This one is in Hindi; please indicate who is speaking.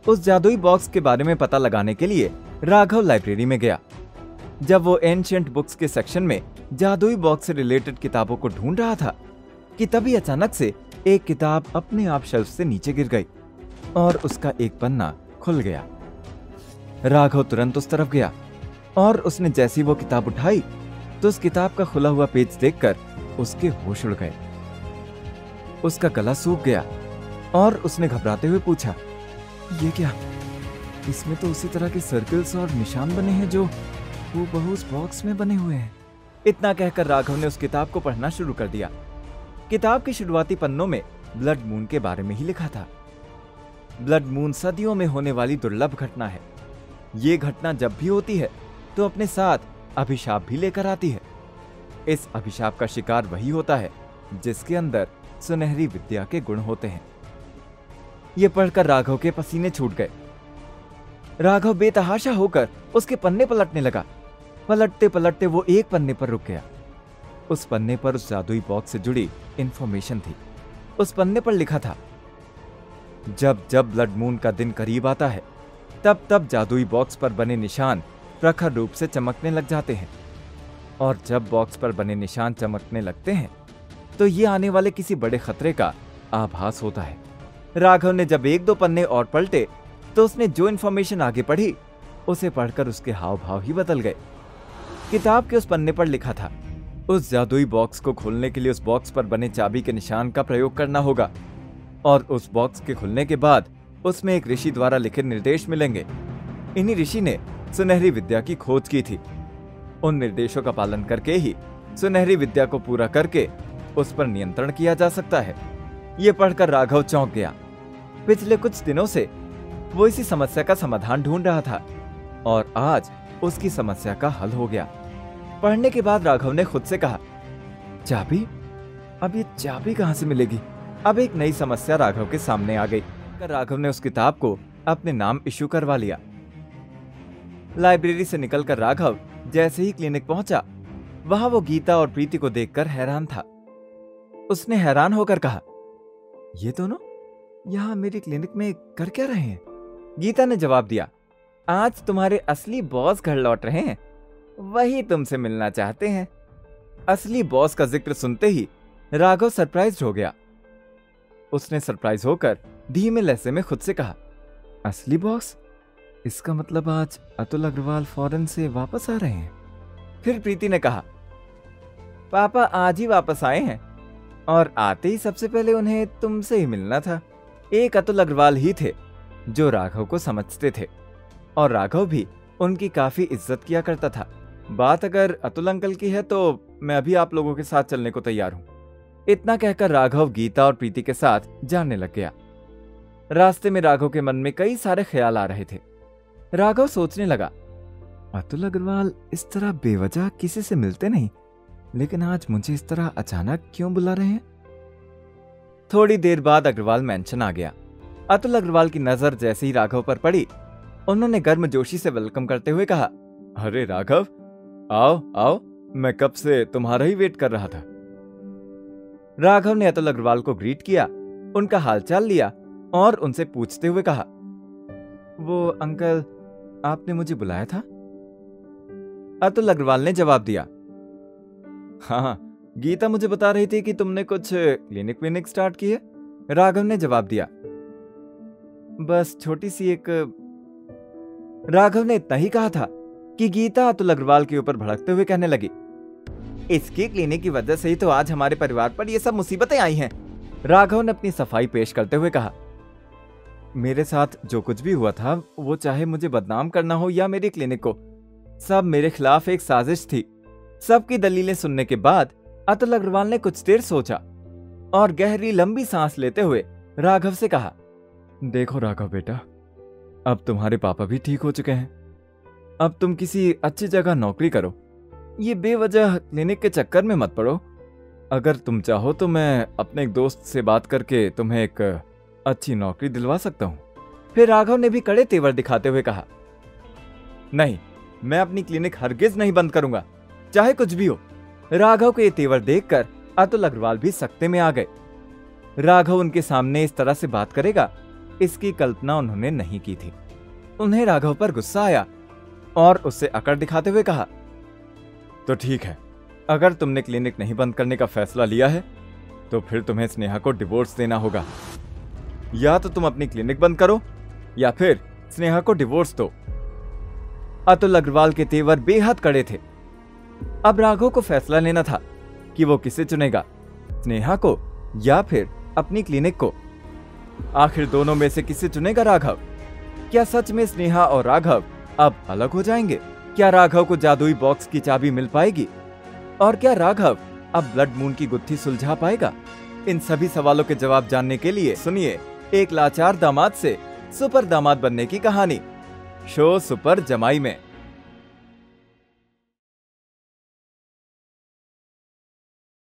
Speaker 1: उस जादुई बॉक्स के बारे में पता लगाने के लिए राघव लाइब्रेरी में गया। जब वो एंशिएंट बुक्स के सेक्शन में जादुई बॉक्स से रिलेटेड किताबों को ढूंढ रहा था कि तभी अचानक से एक किताब अपने आप शेल्फ से नीचे गिर गई और उसका एक पन्ना खुल गया। राघव तुरंत उस तरफ गया और उसने जैसी वो किताब उठाई तो उस किताब का खुला हुआ पेज देखकर उसके होश उड़ गए। उसका गला सूख गया और उसने घबराते हुए पूछा, ये क्या? इसमें तो उसी तरह के सर्कल्स और निशान बने हैं जो हूबहू उस बॉक्स में बने हुए हैं। इतना कहकर राघव ने उस किताब को पढ़ना शुरू कर दिया। किताब के शुरुआती पन्नों में ब्लड मून के बारे में ही लिखा था। ब्लड मून सदियों में होने वाली दुर्लभ घटना है। ये घटना जब भी होती है तो अपने साथ अभिशाप भी लेकर आती है। इस अभिशाप का शिकार वही होता है जिसके अंदर सुनहरी विद्या के गुण होते हैं। ये पढ़कर राघव के पसीने छूट गए। राघव बेतहाशा होकर उसके पन्ने पलटने लगा। पलटते पलटते वो एक पन्ने पर रुक गया। उस पन्ने पर उस जादुई बॉक्स से जुड़ी इंफॉर्मेशन थी। उस पन्ने पर लिखा था, जब जब ब्लड मून का दिन करीब आता है तब तब जादुई बॉक्स पर बने निशान प्रखर रूप से चमकने लग जाते हैं, और जब बॉक्स पर बने निशान चमकने लगते हैं तो ये आने वाले किसी बड़े खतरे का आभास होता है। राघव ने जब एक दो पन्ने और पलटे तो उसने जो इन्फॉर्मेशन आगे पढ़ी उसे पढ़कर उसके हाव भाव ही बदल गए। किताब के उस पन्ने पर लिखा था, उस जादुई बॉक्स को खोलने के लिए उस बॉक्स पर बने चाबी के निशान का प्रयोग करना होगा और उस बॉक्स के खुलने के बाद उसमें एक ऋषि द्वारा लिखे निर्देश मिलेंगे। इन्हीं ऋषि ने सुनहरी विद्या की खोज की थी। उन निर्देशों का पालन करके ही सुनहरी विद्या को पूरा करके उस पर नियंत्रण किया जा सकता है। ये पढ़कर राघव चौंक गया। पिछले कुछ दिनों से वो इसी समस्या का समाधान ढूंढ रहा था और आज उसकी समस्या का हल हो गया। पढ़ने के बाद राघव ने खुद से कहा, चाबी? अब ये चाबी कहां से मिलेगी? अब एक नई समस्या राघव के सामने आ गई। राघव ने उस किताब को अपने नाम इश्यू करवा लिया। लाइब्रेरी से निकलकर राघव जैसे ही क्लिनिक पहुंचा, वहां वो गीता और प्रीति को देखकर हैरान था। उसने हैरान होकर कहा, ये दोनों यहां मेरी क्लिनिक में कर क्या रहे हैं? गीता ने जवाब दिया, आज तुम्हारे असली बॉस घर लौट रहे हैं, वही तुमसे मिलना चाहते हैं। असली बॉस का जिक्र सुनते ही राघव सरप्राइज हो गया। उसने सरप्राइज होकर धीमे लहजे में खुद से कहा, असली बॉस? इसका मतलब आज अतुल अग्रवाल फॉरेन से वापस आ रहे हैं। फिर प्रीति ने कहा, पापा आज ही वापस आए हैं और आते ही सबसे पहले उन्हें तुमसे ही मिलना था। एक अतुल अग्रवाल ही थे जो राघव को समझते थे और राघव भी उनकी काफी इज्जत किया करता था। बात अगर अतुल अंकल की है तो मैं अभी आप लोगों के साथ चलने को तैयार हूं। इतना कहकर राघव गीता और प्रीति के साथ जाने लग गया। रास्ते में राघव के मन में कई सारे ख्याल आ रहे थे। राघव सोचने लगा, अतुल अग्रवाल इस तरह बेवजह किसी से मिलते नहीं, लेकिन आज मुझे इस तरह अचानक क्यों बुला रहे हैं? थोड़ी देर बाद अग्रवाल मैंशन आ गया। अतुल अग्रवाल की नजर जैसे ही राघव पर पड़ी, उन्होंने गर्मजोशी से वेलकम करते हुए कहा, अरे राघव, आओ आओ, मैं कब से तुम्हारा ही वेट कर रहा था। राघव ने अतुल अग्रवाल को ग्रीट किया, उनका हालचाल लिया और उनसे पूछते हुए कहा, वो अंकल, आपने मुझे बुलाया था? अतुल अग्रवाल ने जवाब दिया, हाँ, गीता मुझे बता रही थी कि तुमने कुछ क्लिनिक स्टार्ट की है। राघव ने जवाब दिया, बस छोटी सी एक। राघव ने इतना ही कहा था कि गीता अतुल अग्रवाल के ऊपर भड़कते हुए कहने लगी, इसकी क्लिनिक की वजह से ही तो आज हमारे परिवार पर ये सब मुसीबतें आई हैं। राघव ने अपनी सफाई पेश करते हुए कहा, मेरे साथ जो कुछ भी हुआ था, वो चाहे मुझे बदनाम करना हो या मेरी क्लिनिक को, सब मेरे खिलाफ एक साजिश थी। सबकी दलीलें सुनने के बाद अतुल अग्रवाल ने कुछ देर सोचा और गहरी लंबी सांस लेते हुए राघव से कहा, देखो राघव बेटा, अब तुम्हारे पापा भी ठीक हो चुके हैं। अब तुम किसी अच्छी जगह नौकरी करो, ये बेवजह क्लिनिक के चक्कर में मत पड़ो। अगर तुम चाहो तो मैं अपने एक दोस्त से बात करके तुम्हें एक अच्छी नौकरी दिलवा सकता हूं। फिर राघव ने भी कड़े तेवर दिखाते हुए कहा, नहीं, मैं अपनी क्लिनिक हरगिज नहीं बंद करूंगा, चाहे कुछ भी हो। राघव के ये तेवर देखकर अतुल अग्रवाल भी सख्ते में आ गए। राघव उनके सामने इस तरह से बात करेगा इसकी कल्पना उन्होंने नहीं की थी। उन्हें राघव पर गुस्सा आया और उससे अकड़ दिखाते हुए कहा, तो ठीक है, अगर तुमने क्लिनिक नहीं बंद करने का फैसला लिया है तो फिर तुम्हें स्नेहा को डिवोर्स देना होगा। या तो तुम अपनी क्लिनिक बंद करो या फिर स्नेहा को डिवोर्स दो। अतुल अग्रवाल के तेवर बेहद कड़े थे। अब राघव को फैसला लेना था कि वो किसे चुनेगा, स्नेहा को या फिर अपनी क्लिनिक को। आखिर दोनों में से किसे चुनेगा राघव? क्या सच में स्नेहा और राघव अब अलग हो जाएंगे? क्या राघव को जादुई बॉक्स की चाबी मिल पाएगी? और क्या राघव अब ब्लड मून की गुत्थी सुलझा पाएगा? इन सभी सवालों के जवाब जानने के लिए सुनिए एक लाचार दामाद से सुपर दामाद बनने की कहानी, शो सुपर जमाई में।